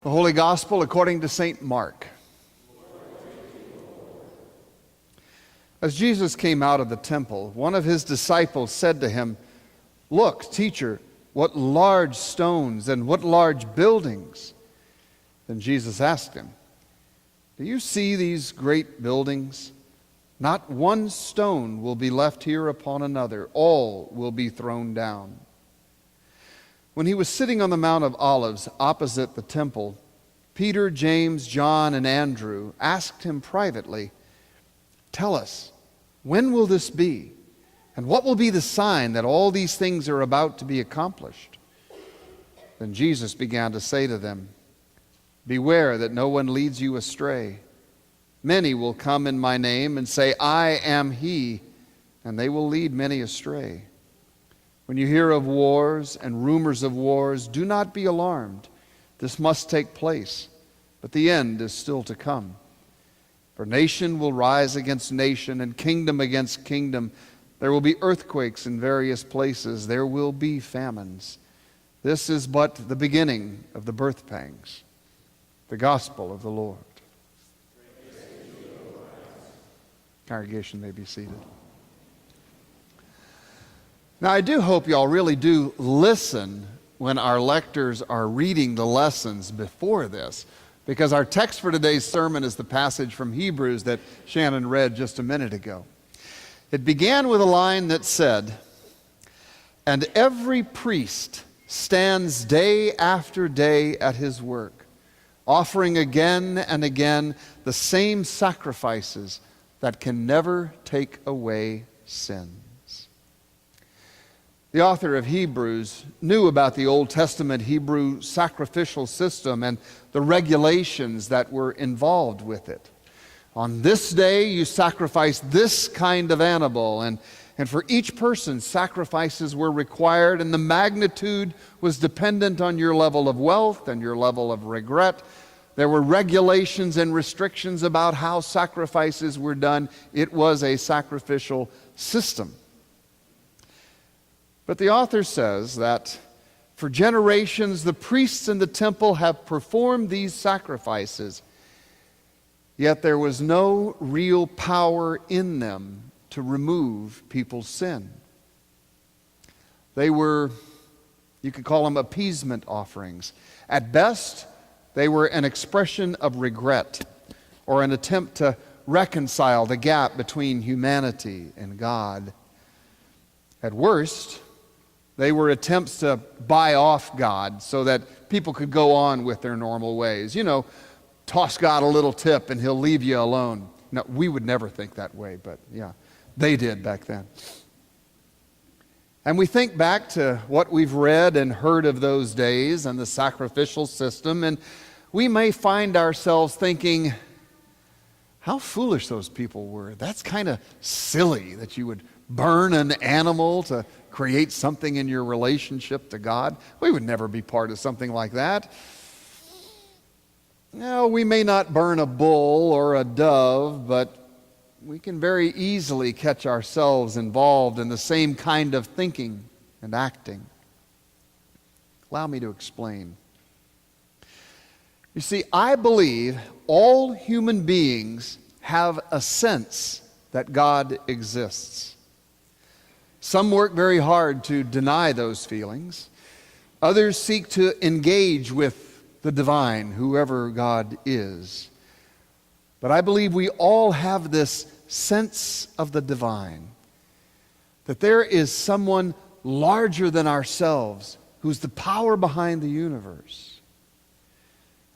The Holy Gospel according to St. Mark. As Jesus came out of the temple, one of his disciples said to him, "Look, teacher, what large stones and what large buildings." Then Jesus asked him, "Do you see these great buildings? Not one stone will be left here upon another. All will be thrown down." When he was sitting on the Mount of Olives opposite the temple, Peter, James, John, and Andrew asked him privately, "Tell us, when will this be? And what will be the sign that all these things are about to be accomplished?" Then Jesus began to say to them, "Beware that no one leads you astray. Many will come in my name and say, 'I am he,' and they will lead many astray. When you hear of wars and rumors of wars, do not be alarmed. This must take place, but the end is still to come. For nation will rise against nation and kingdom against kingdom. There will be earthquakes in various places. There will be famines. This is but the beginning of the birth pangs." The Gospel of the Lord. Congregation may be seated. Now, I do hope y'all really do listen when our lectors are reading the lessons before this, because our text for today's sermon is the passage from Hebrews that Shannon read just a minute ago. It began with a line that said, "And every priest stands day after day at his work, offering again and again the same sacrifices that can never take away sins." The author of Hebrews knew about the Old Testament Hebrew sacrificial system and the regulations that were involved with it. On this day, you sacrifice this kind of animal, and for each person, sacrifices were required, and the magnitude was dependent on your level of wealth and your level of regret. There were regulations and restrictions about how sacrifices were done. It was a sacrificial system. But the author says that for generations, the priests in the temple have performed these sacrifices, yet there was no real power in them to remove people's sin. They were, you could call them appeasement offerings. At best, they were an expression of regret or an attempt to reconcile the gap between humanity and God. At worst, they were attempts to buy off God so that people could go on with their normal ways. You know, toss God a little tip and he'll leave you alone. No, we would never think that way, but yeah, they did back then. And we think back to what we've read and heard of those days and the sacrificial system, and we may find ourselves thinking, how foolish those people were. That's kind of silly that you would burn an animal to create something in your relationship to God. We would never be part of something like that. No, we may not burn a bull or a dove, but we can very easily catch ourselves involved in the same kind of thinking and acting. Allow me to explain. You see, I believe all human beings have a sense that God exists. Some work very hard to deny those feelings. Others seek to engage with the divine, whoever God is. But I believe we all have this sense of the divine, that there is someone larger than ourselves who's the power behind the universe.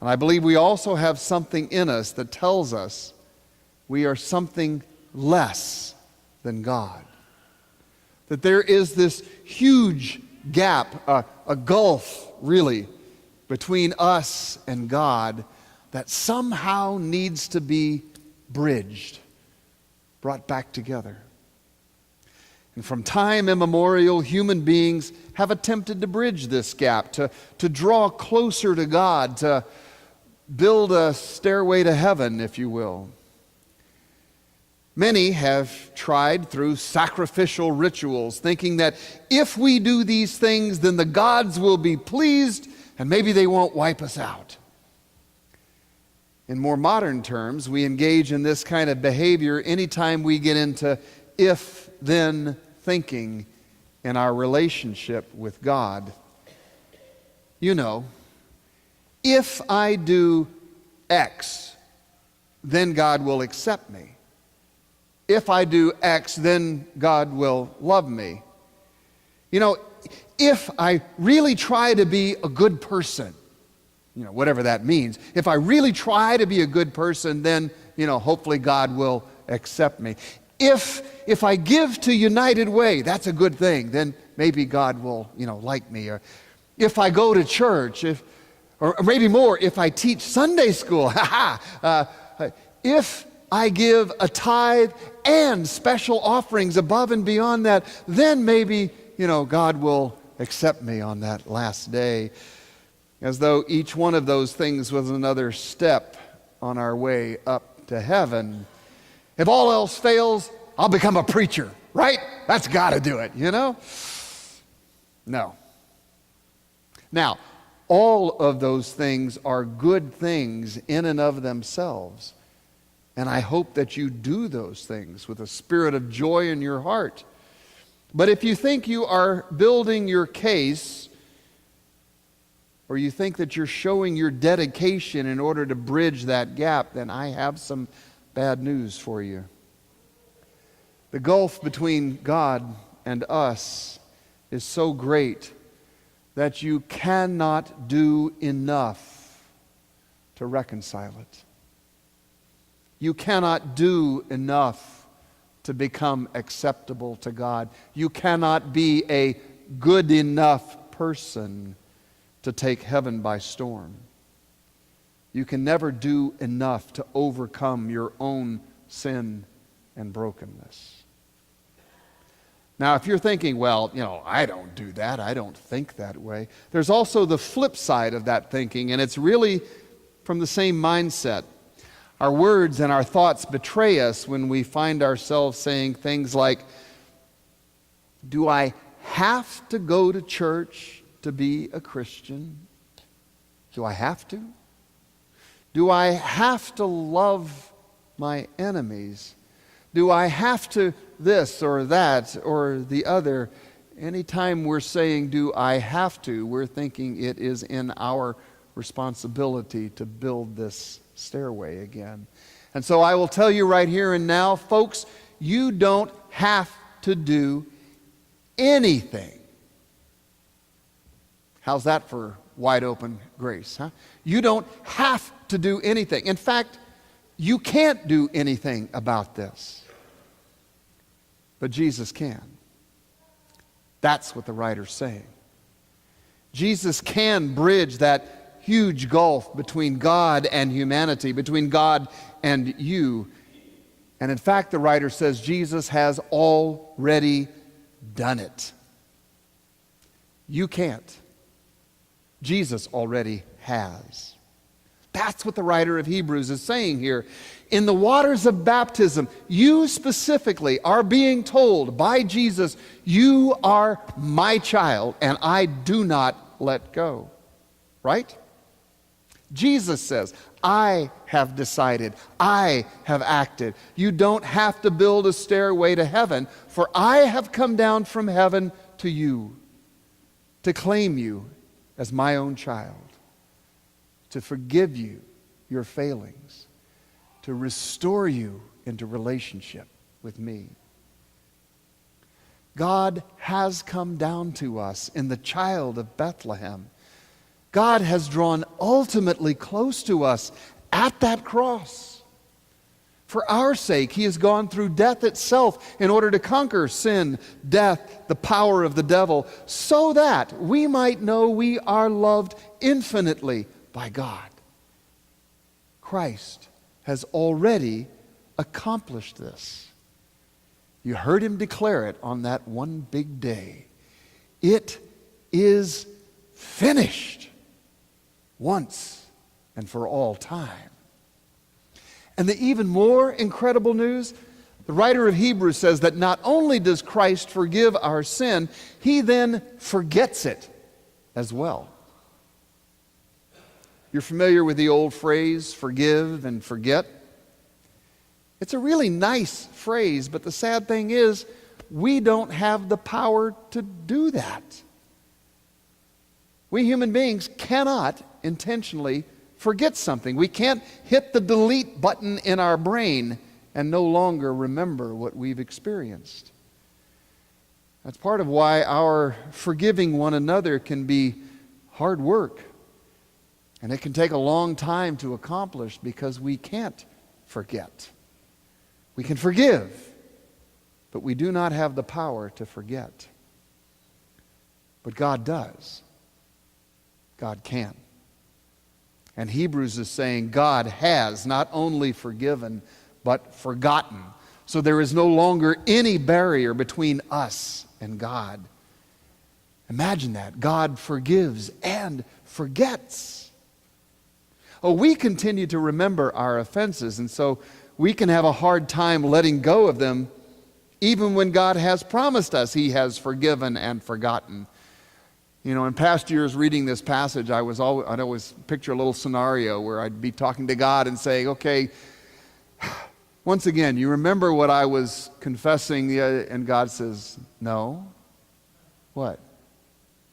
And I believe we also have something in us that tells us we are something less than God. That there is this huge gap, a gulf, really, between us and God that somehow needs to be bridged, brought back together. And from time immemorial, human beings have attempted to bridge this gap, to draw closer to God, to build a stairway to heaven, if you will. Many have tried through sacrificial rituals, thinking that if we do these things, then the gods will be pleased and maybe they won't wipe us out. In more modern terms, we engage in this kind of behavior anytime we get into if-then thinking in our relationship with God. You know, if I do X, then God will accept me. If I do X, then God will love me. You know, if I really try to be a good person, whatever that means, if I really try to be a good person, then, hopefully God will accept me. If I give to United Way, that's a good thing, then maybe God will, like me. Or if I go to church, or maybe more, if I teach Sunday school, if I give a tithe and special offerings above and beyond that, then maybe, God will accept me on that last day. As though each one of those things was another step on our way up to heaven. If all else fails, I'll become a preacher, right? That's got to do it, No. Now, all of those things are good things in and of themselves. And I hope that you do those things with a spirit of joy in your heart. But if you think you are building your case, or you think that you're showing your dedication in order to bridge that gap, then I have some bad news for you. The gulf between God and us is so great that you cannot do enough to reconcile it. You cannot do enough to become acceptable to God. You cannot be a good enough person to take heaven by storm. You can never do enough to overcome your own sin and brokenness. Now, if you're thinking, well, I don't do that, I don't think that way, there's also the flip side of that thinking, and it's really from the same mindset. Our words and our thoughts betray us when we find ourselves saying things like, do I have to go to church to be a Christian? Do I have to? Do I have to love my enemies? Do I have to this or that or the other? Anytime we're saying, do I have to, we're thinking it is in our responsibility to build this stairway again. And so I will tell you right here and now, folks, you don't have to do anything. How's that for wide open grace, huh? You don't have to do anything. In fact, you can't do anything about this. But Jesus can. That's what the writer's saying. Jesus can bridge that huge gulf between God and humanity, between God and you. And in fact, the writer says Jesus has already done it. You can't. Jesus already has. That's what the writer of Hebrews is saying here. In the waters of baptism, you specifically are being told by Jesus, you are my child, and I do not let go. Right? Jesus says, I have decided, I have acted. You don't have to build a stairway to heaven, for I have come down from heaven to you to claim you as my own child, to forgive you your failings, to restore you into relationship with me. God has come down to us in the child of Bethlehem. God has drawn ultimately close to us at that cross. For our sake, he has gone through death itself in order to conquer sin, death, the power of the devil, so that we might know we are loved infinitely by God. Christ has already accomplished this. You heard him declare it on that one big day. It is finished once and for all time. And the even more incredible news, the writer of Hebrews says that not only does Christ forgive our sin, he then forgets it as well. You're familiar with the old phrase, forgive and forget? It's a really nice phrase, but the sad thing is, we don't have the power to do that. We human beings cannot intentionally forget something. We can't hit the delete button in our brain and no longer remember what we've experienced. That's part of why our forgiving one another can be hard work. And it can take a long time to accomplish because we can't forget. We can forgive, but we do not have the power to forget. But God does. God can. And Hebrews is saying God has not only forgiven, but forgotten. So there is no longer any barrier between us and God. Imagine that. God forgives and forgets. Oh, we continue to remember our offenses, and so we can have a hard time letting go of them, even when God has promised us He has forgiven and forgotten. You know, in past years reading this passage, I'd always picture a little scenario where I'd be talking to God and saying, okay, once again, you remember what I was confessing? And God says, no. What?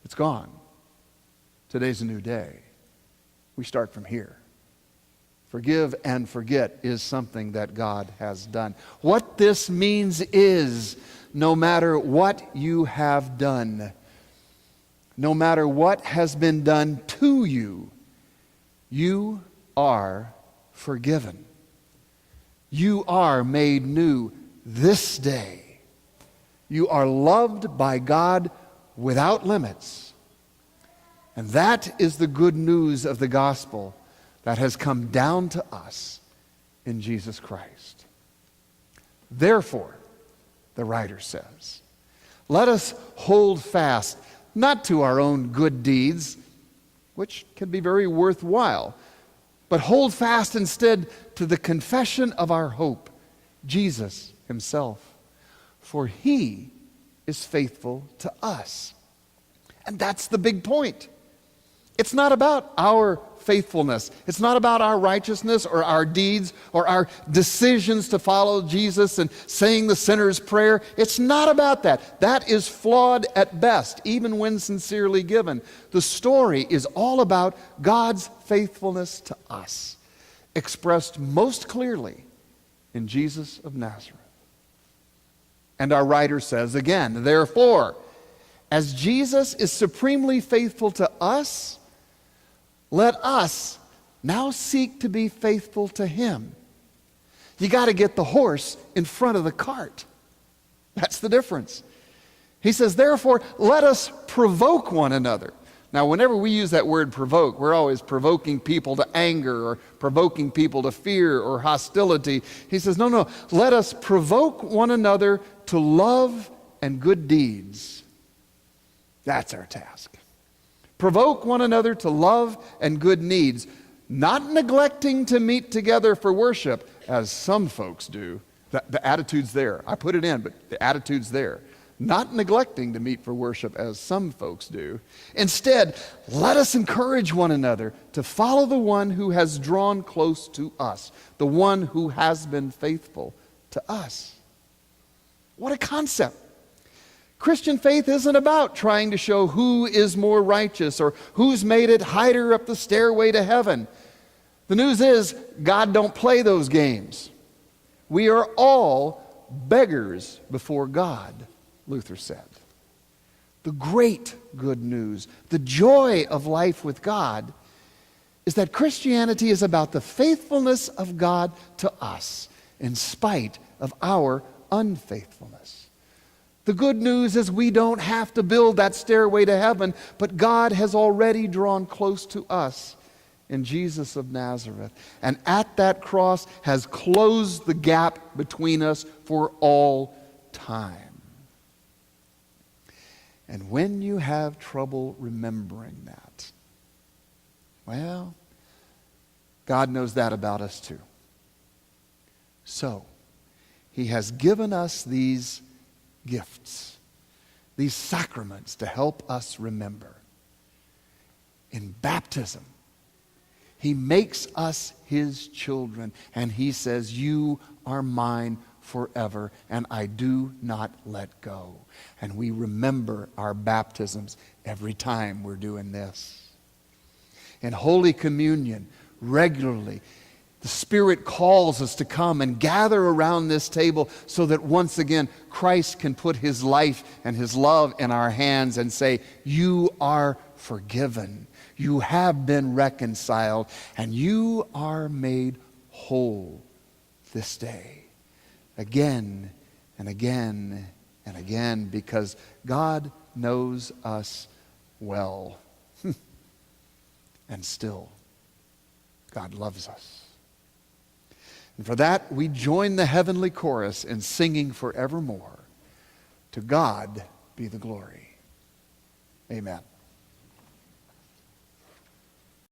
It's gone. Today's a new day. We start from here. Forgive and forget is something that God has done. What this means is, no matter what you have done, no matter what has been done to you, you are forgiven. You are made new this day. You are loved by God without limits. And that is the good news of the gospel that has come down to us in Jesus Christ. Therefore, the writer says, let us hold fast, not to our own good deeds, which can be very worthwhile, but hold fast instead to the confession of our hope, Jesus Himself. For He is faithful to us. And that's the big point. It's not about our faithfulness. It's not about our righteousness or our deeds or our decisions to follow Jesus and saying the sinner's prayer. It's not about that. That is flawed at best, even when sincerely given. The story is all about God's faithfulness to us, expressed most clearly in Jesus of Nazareth. And our writer says again, therefore, as Jesus is supremely faithful to us, let us now seek to be faithful to Him. You got to get the horse in front of the cart. That's the difference. He says, therefore, let us provoke one another. Now, whenever we use that word provoke, we're always provoking people to anger or provoking people to fear or hostility. He says, no, let us provoke one another to love and good deeds. That's our task. Provoke one another to love and good deeds, not neglecting to meet together for worship, as some folks do. The attitude's there. I put it in, but the attitude's there. Not neglecting to meet for worship, as some folks do. Instead, let us encourage one another to follow the one who has drawn close to us, the one who has been faithful to us. What a concept. Christian faith isn't about trying to show who is more righteous or who's made it higher up the stairway to heaven. The news is, God don't play those games. We are all beggars before God, Luther said. The great good news, the joy of life with God, is that Christianity is about the faithfulness of God to us in spite of our unfaithfulness. The good news is we don't have to build that stairway to heaven, but God has already drawn close to us in Jesus of Nazareth. And at that cross has closed the gap between us for all time. And when you have trouble remembering that, well, God knows that about us too. So, He has given us these gifts, these sacraments to help us remember. In baptism, He makes us his children, and he says, you are mine forever, and I do not let go. And we remember our baptisms every time we're doing this. In Holy Communion, regularly, the Spirit calls us to come and gather around this table so that once again Christ can put his life and his love in our hands and say, you are forgiven, you have been reconciled, and you are made whole this day. Again and again and again, because God knows us well. And still, God loves us. And for that, we join the heavenly chorus in singing forevermore. To God be the glory. Amen.